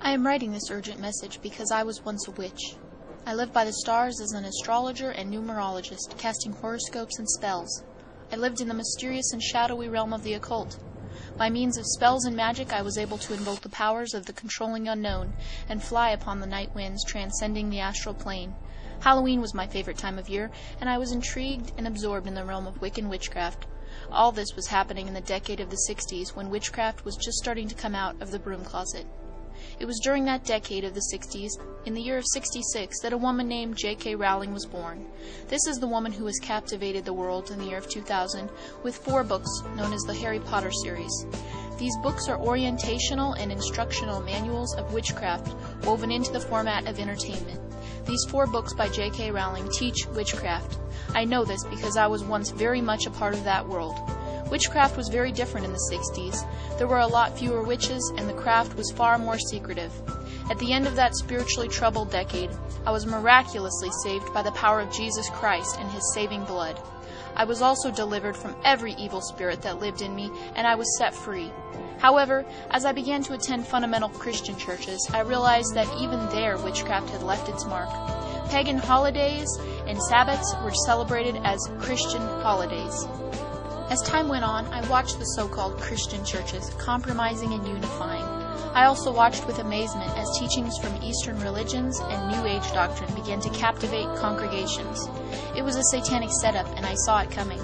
I am writing this urgent message because I was once a witch. I lived by the stars as an astrologer and numerologist, casting horoscopes and spells. I lived in the mysterious and shadowy realm of the occult. By means of spells and magic, I was able to invoke the powers of the controlling unknown and fly upon the night winds, transcending the astral plane. Halloween was my favorite time of year, and I was intrigued and absorbed in the realm of Wiccan witchcraft. All this was happening in the decade of the 60s, when witchcraft was just starting to come out of the broom closet. It was during that decade of the 60s, in the year of 66, that a woman named J.K. Rowling was born. This is the woman who has captivated the world in the year of 2000 with 4 books known as the Harry Potter series. These books are orientational and instructional manuals of witchcraft woven into the format of entertainment. These 4 books by J.K. Rowling teach witchcraft. I know this because I was once very much a part of that world. Witchcraft was very different in the 60s. There were a lot fewer witches, and the craft was far more secretive. At the end of that spiritually troubled decade, I was miraculously saved by the power of Jesus Christ and His saving blood. I was also delivered from every evil spirit that lived in me, and I was set free. However, as I began to attend fundamental Christian churches, I realized that even there witchcraft had left its mark. Pagan holidays and Sabbaths were celebrated as Christian holidays. As time went on, I watched the so-called Christian churches compromising and unifying. I also watched with amazement as teachings from Eastern religions and New Age doctrine began to captivate congregations. It was a satanic setup, and I saw it coming.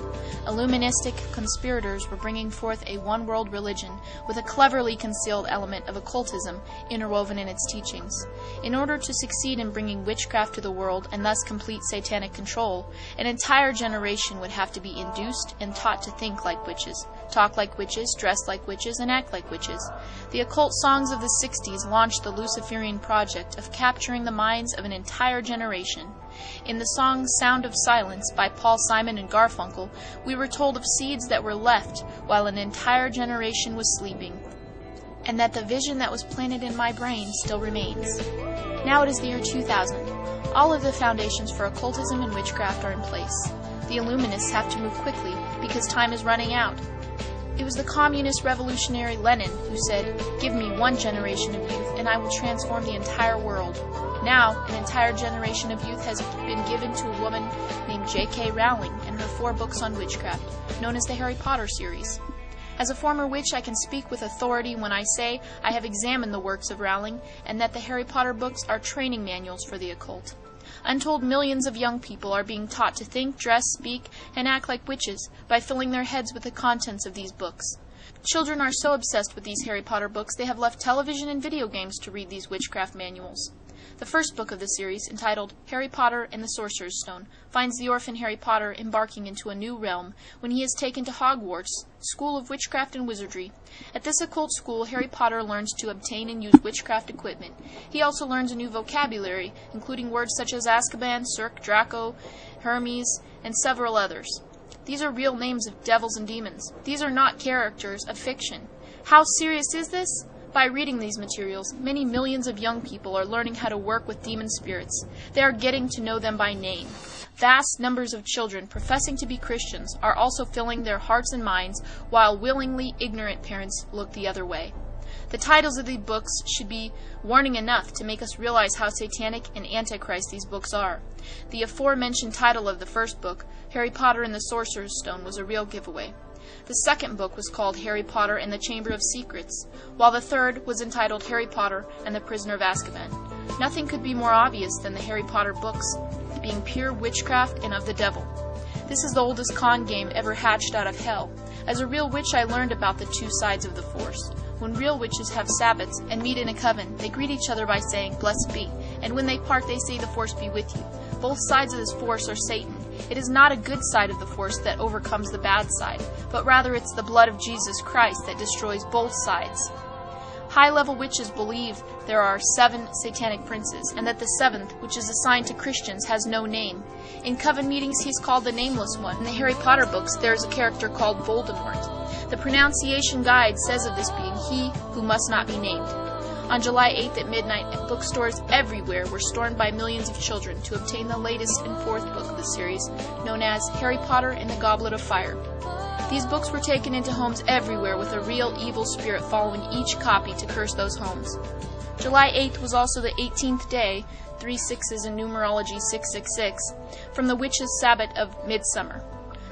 Illuministic conspirators were bringing forth a one-world religion with a cleverly concealed element of occultism interwoven in its teachings. In order to succeed in bringing witchcraft to the world and thus complete satanic control, an entire generation would have to be induced and taught to think like witches, talk like witches, dress like witches, and act like witches. The occult songs of the 60s launched the Luciferian project of capturing the minds of an entire generation. In the song Sound of Silence by Paul Simon and Garfunkel, we were told of seeds that were left while an entire generation was sleeping, and that the vision that was planted in my brain still remains. Now it is the year 2000. All of the foundations for occultism and witchcraft are in place. The Illuminists have to move quickly because time is running out. It was the communist revolutionary Lenin who said, "Give me one generation of youth and I will transform the entire world." Now, an entire generation of youth has been given to a woman named J.K. Rowling and her 4 books on witchcraft, known as the Harry Potter series. As a former witch, I can speak with authority when I say I have examined the works of Rowling and that the Harry Potter books are training manuals for the occult. Untold millions of young people are being taught to think, dress, speak, and act like witches by filling their heads with the contents of these books. Children are so obsessed with these Harry Potter books they have left television and video games to read these witchcraft manuals. The first book of the series, entitled Harry Potter and the Sorcerer's Stone, finds the orphan Harry Potter embarking into a new realm when he is taken to Hogwarts, School of Witchcraft and Wizardry. At this occult school, Harry Potter learns to obtain and use witchcraft equipment. He also learns a new vocabulary, including words such as Azkaban, Cirque, Draco, Hermes, and several others. These are real names of devils and demons. These are not characters of fiction. How serious is this? By reading these materials, many millions of young people are learning how to work with demon spirits. They are getting to know them by name. Vast numbers of children professing to be Christians are also filling their hearts and minds, while willingly ignorant parents look the other way. The titles of these books should be warning enough to make us realize how satanic and antichrist these books are. The aforementioned title of the first book, Harry Potter and the Sorcerer's Stone, was a real giveaway. The second book was called Harry Potter and the Chamber of Secrets, while the third was entitled Harry Potter and the Prisoner of Azkaban. Nothing could be more obvious than the Harry Potter books being pure witchcraft and of the devil. This is the oldest con game ever hatched out of hell. As a real witch, I learned about the 2 sides of the Force. When real witches have Sabbaths and meet in a coven, they greet each other by saying, "Blessed be," and when they part, they say, "The Force be with you." Both sides of this force are Satan. It is not a good side of the force that overcomes the bad side, but rather it's the blood of Jesus Christ that destroys both sides. High-level witches believe there are 7 satanic princes, and that the 7th, which is assigned to Christians, has no name. In coven meetings, he's called the Nameless One. In the Harry Potter books, there is a character called Voldemort. The pronunciation guide says of this being, "He who must not be named." On July 8th at midnight, bookstores everywhere were stormed by millions of children to obtain the latest and 4th book of the series, known as Harry Potter and the Goblet of Fire. These books were taken into homes everywhere with a real evil spirit following each copy to curse those homes. July 8th was also the 18th day, 3 6s in numerology 666, from the witches' Sabbath of Midsummer.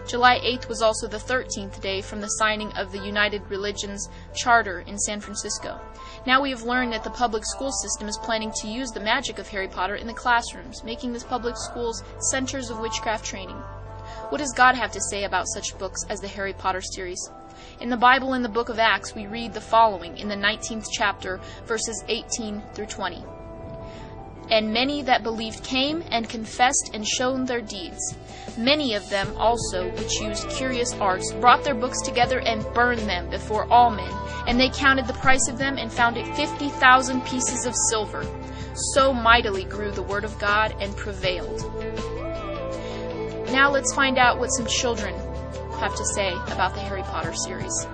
July 8th was also the 13th day from the signing of the United Religions Charter in San Francisco. Now we have learned that the public school system is planning to use the magic of Harry Potter in the classrooms, making the public schools centers of witchcraft training. What does God have to say about such books as the Harry Potter series? In the Bible, in the book of Acts, we read the following in the 19th chapter, verses 18 through 20. And many that believed came and confessed and shown their deeds. Many of them also, which used curious arts, brought their books together and burned them before all men. And they counted the price of them and found it 50,000 pieces of silver. So mightily grew the word of God and prevailed. Now let's find out what some children have to say about the Harry Potter series.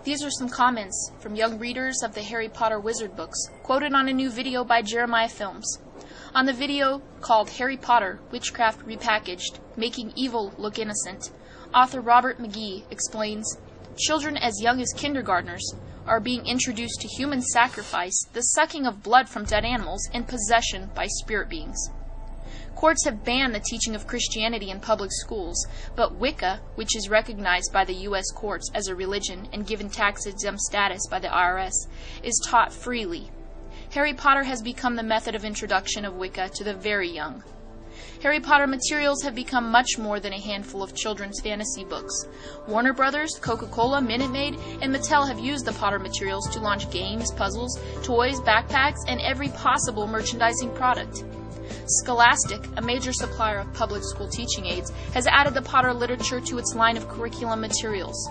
These are some comments from young readers of the Harry Potter Wizard books, quoted on a new video by Jeremiah Films. On the video called Harry Potter, Witchcraft Repackaged, Making Evil Look Innocent, author Robert McGee explains, children as young as kindergartners are being introduced to human sacrifice, the sucking of blood from dead animals, and possession by spirit beings. Courts have banned the teaching of Christianity in public schools, but Wicca, which is recognized by the U.S. courts as a religion and given tax-exempt status by the IRS, is taught freely. Harry Potter has become the method of introduction of Wicca to the very young. Harry Potter materials have become much more than a handful of children's fantasy books. Warner Brothers, Coca-Cola, Minute Maid, and Mattel have used the Potter materials to launch games, puzzles, toys, backpacks, and every possible merchandising product. Scholastic, a major supplier of public school teaching aids, has added the Potter literature to its line of curriculum materials.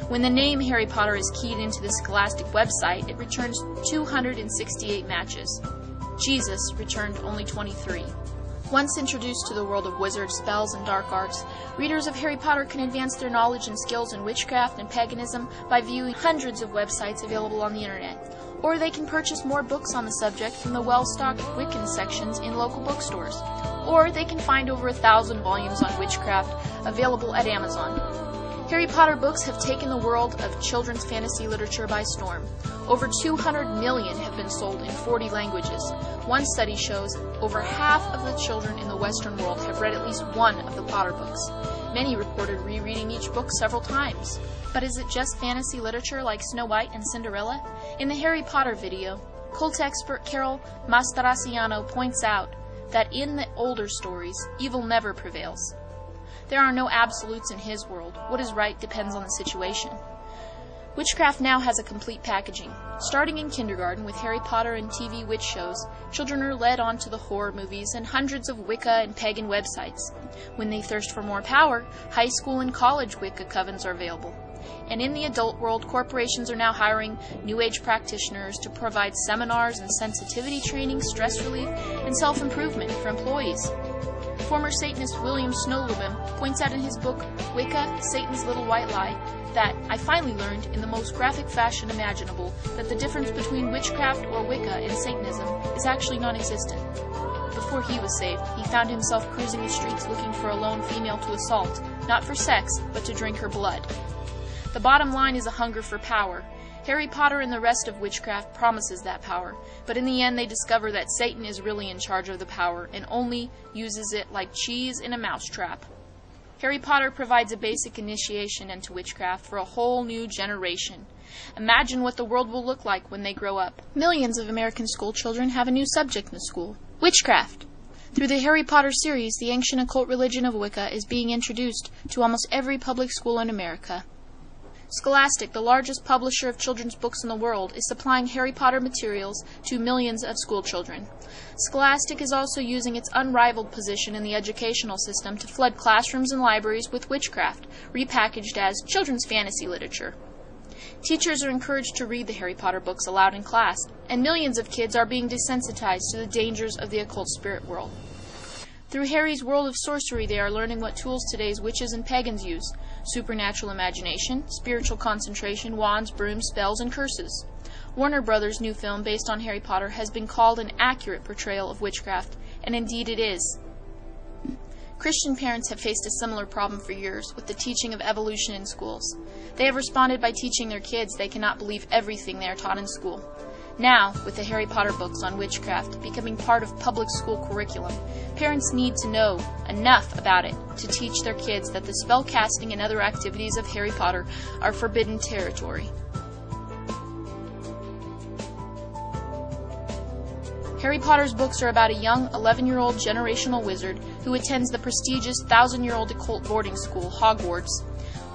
When the name Harry Potter is keyed into the Scholastic website, it returns 268 matches. Jesus returned only 23. Once introduced to the world of wizards, spells, and dark arts, readers of Harry Potter can advance their knowledge and skills in witchcraft and paganism by viewing hundreds of websites available on the internet. Or they can purchase more books on the subject from the well-stocked Wiccan sections in local bookstores. Or they can find over 1,000 volumes on witchcraft available at Amazon. Harry Potter books have taken the world of children's fantasy literature by storm. Over 200 million have been sold in 40 languages. One study shows over half of the children in the Western world have read at least one of the Potter books. Many reported rereading each book several times. But is it just fantasy literature like Snow White and Cinderella? In the Harry Potter video, cult expert Carol Mastracciano points out that in the older stories, evil never prevails. There are no absolutes in his world. What is right depends on the situation. Witchcraft now has a complete packaging. Starting in kindergarten with Harry Potter and TV witch shows, children are led on to the horror movies and hundreds of Wicca and pagan websites. When they thirst for more power, high school and college Wicca covens are available. And in the adult world, corporations are now hiring New Age practitioners to provide seminars and sensitivity training, stress relief, and self-improvement for employees. Former Satanist William Snowlubin points out in his book, Wicca, Satan's Little White Lie, that I finally learned in the most graphic fashion imaginable that the difference between witchcraft or Wicca and Satanism is actually non-existent. Before he was saved, he found himself cruising the streets looking for a lone female to assault, not for sex, but to drink her blood. The bottom line is a hunger for power. Harry Potter and the rest of witchcraft promises that power, but in the end they discover that Satan is really in charge of the power and only uses it like cheese in a mousetrap. Harry Potter provides a basic initiation into witchcraft for a whole new generation. Imagine what the world will look like when they grow up. Millions of American school children have a new subject in school: witchcraft. Through the Harry Potter series, the ancient occult religion of Wicca is being introduced to almost every public school in America. Scholastic, the largest publisher of children's books in the world, is supplying Harry Potter materials to millions of school children. Scholastic is also using its unrivaled position in the educational system to flood classrooms and libraries with witchcraft, repackaged as children's fantasy literature. Teachers are encouraged to read the Harry Potter books aloud in class, and millions of kids are being desensitized to the dangers of the occult spirit world. Through Harry's world of sorcery, they are learning what tools today's witches and pagans use: supernatural imagination, spiritual concentration, wands, brooms, spells, and curses. Warner Brothers' new film based on Harry Potter has been called an accurate portrayal of witchcraft, and indeed it is. Christian parents have faced a similar problem for years with the teaching of evolution in schools. They have responded by teaching their kids they cannot believe everything they are taught in school. Now, with the Harry Potter books on witchcraft becoming part of public school curriculum, parents need to know enough about it to teach their kids that the spell casting and other activities of Harry Potter are forbidden territory. Harry Potter's books are about a young 11-year-old generational wizard who attends the prestigious 1,000-year-old occult boarding school, Hogwarts.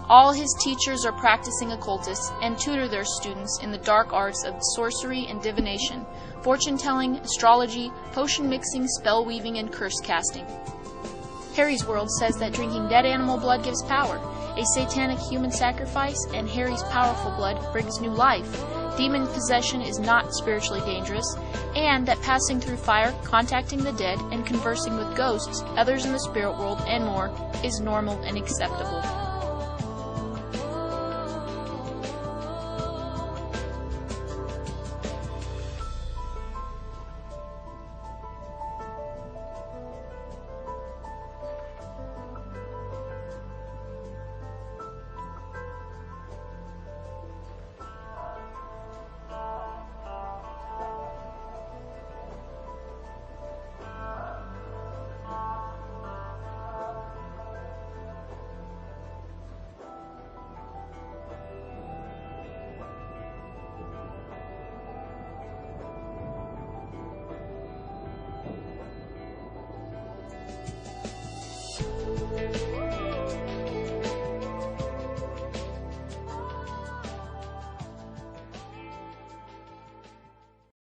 All his teachers are practicing occultists and tutor their students in the dark arts of sorcery and divination, fortune-telling, astrology, potion-mixing, spell-weaving, and curse-casting. Harry's world says that drinking dead animal blood gives power, a satanic human sacrifice, and Harry's powerful blood brings new life. Demon possession is not spiritually dangerous, and that passing through fire, contacting the dead, and conversing with ghosts, others in the spirit world, and more, is normal and acceptable.